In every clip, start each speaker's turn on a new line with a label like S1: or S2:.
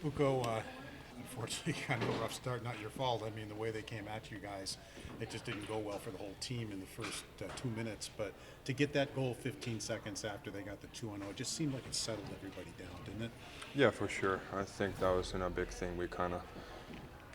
S1: Ukko, unfortunately, kind of a rough start. Not your fault. I mean, the way they came at you guys, it just didn't go well for the whole team in the first 2 minutes. But to get that goal 15 seconds after they got the 2-0, it just seemed like it settled everybody down, didn't it?
S2: Yeah, for sure. I think that was a big thing. We kind of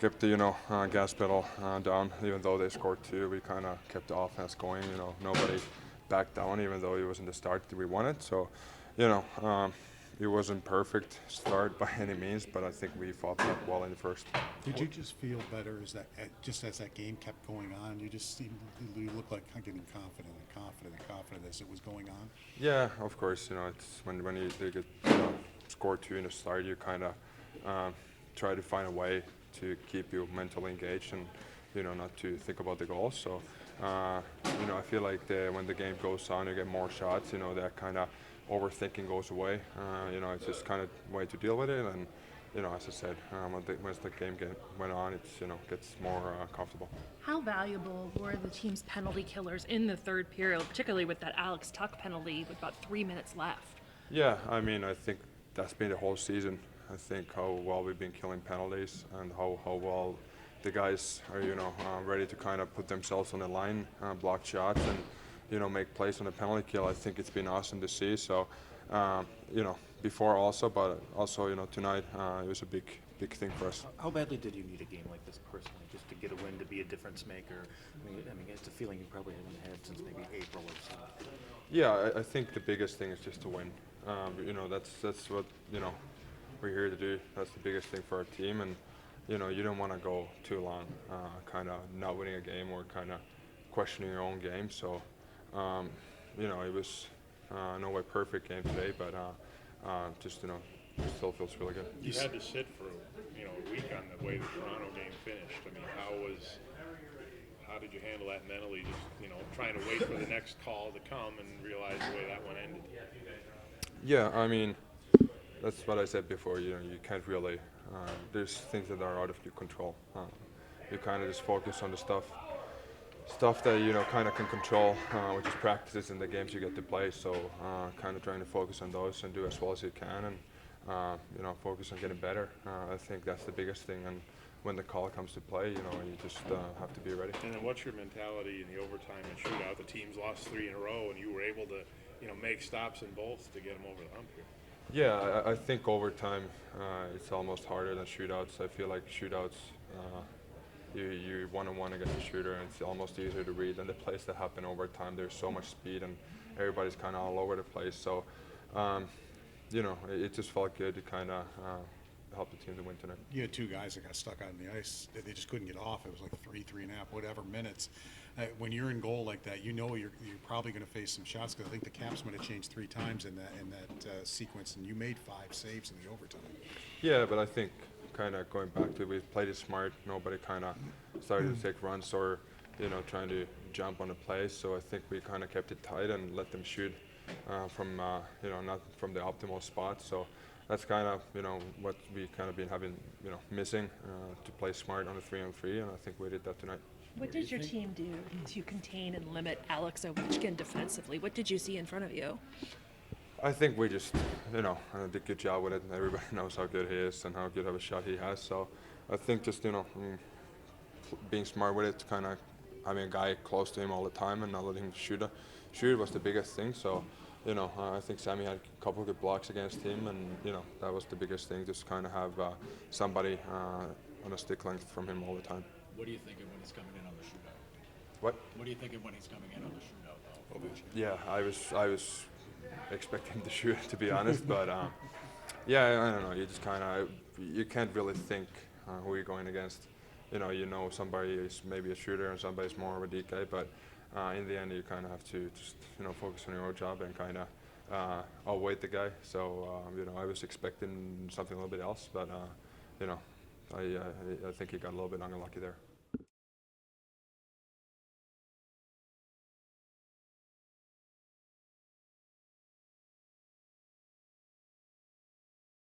S2: kept the gas pedal down, even though they scored two. We kind of kept the offense going. Nobody backed down, even though it wasn't the start that we wanted. So, you know, it wasn't perfect start by any means, but I think we fought that well in the first.
S1: Did you just feel better as that, just as that game kept going on? You just seemed, you looked like getting confident and confident and confident as it was going on.
S2: Yeah, of course. It's when you get score two in the start, you kind of try to find a way to keep you mentally engaged and not to think about the goals. So I feel like when the game goes on, you get more shots. That kind of overthinking goes away. It's just kind of way to deal with it. And as I said, once the game went on, it gets more comfortable.
S3: How valuable were the team's penalty killers in the third period, particularly with that Alex Tuck penalty with about 3 minutes left?
S2: Yeah, I mean, I think that's been the whole season. I think how well we've been killing penalties and how well the guys are, ready to kind of put themselves on the line, block shots, and make plays on the penalty kill. I think it's been awesome to see. So, before also, but also tonight it was a big thing for us.
S4: How badly did you need a game like this personally, just to get a win, to be a difference maker? I mean, it's a feeling you probably haven't had since maybe April or so.
S2: Yeah, I think the biggest thing is just to win. That's what we're here to do. That's the biggest thing for our team, and you don't want to go too long, kind of not winning a game or kind of questioning your own game. So, it was no way perfect game today, but still feels really good.
S5: You had to sit for a week on the way the Toronto game finished. I mean, how did you handle that mentally? Just trying to wait for the next call to come and realize the way that one ended.
S2: Yeah, I mean, that's what I said before. You can't really. There's things that are out of your control. You kind of just focus on the stuff that kind of can control, which is practices and the games you get to play. So kind of trying to focus on those and do as well as you can, and focus on getting better. I think that's the biggest thing. And when the call comes to play, you just have to be ready.
S5: And then what's your mentality in the overtime and shootout? The team's lost 3 in a row, and you were able to make stops in both to get them over the hump here.
S2: Yeah, I think overtime it's almost harder than shootouts. I feel like shootouts, you one-on-one against the shooter, and it's almost easier to read than the plays that happen overtime. There's so much speed, and everybody's kind of all over the place. So, it just felt good to kind of help the team to win tonight.
S1: You had two guys that got stuck on the ice. They just couldn't get off. It was like 3.5, whatever minutes. When you're in goal like that, you're probably going to face some shots, because I think the Caps might have changed 3 times in that sequence, and you made 5 saves in the overtime.
S2: Yeah, but I think kind of going back to, we played it smart. Nobody kind of started to take runs or trying to jump on the play. So I think we kind of kept it tight and let them shoot from not from the optimal spot. So that's kind of what we kind of been having missing, to play smart on the 3-on-3, and I think we did that tonight.
S3: What did your team do to contain and limit Alex Ovechkin defensively? What did you see in front of you?
S2: I think we just did a good job with it. Everybody knows how good he is and how good of a shot he has. So I think just being smart with it, kind of having a guy close to him all the time and not letting him shoot was the biggest thing. So I think Sammy had a couple of good blocks against him, and that was the biggest thing. Just kind of have somebody on a stick length from him all the time.
S6: What are you thinking when he's coming in on the shootout?
S2: What?
S6: What are you thinking when he's coming in on the shootout, though?
S2: Yeah, I was expecting him to shoot, to be honest, but yeah, I don't know. You just kind of you can't really think who you're going against. Somebody is maybe a shooter and somebody's more of a DK, but in the end you kind of have to just focus on your own job and kind of outweigh the guy. So I was expecting something a little bit else, but I think he got a little bit unlucky there.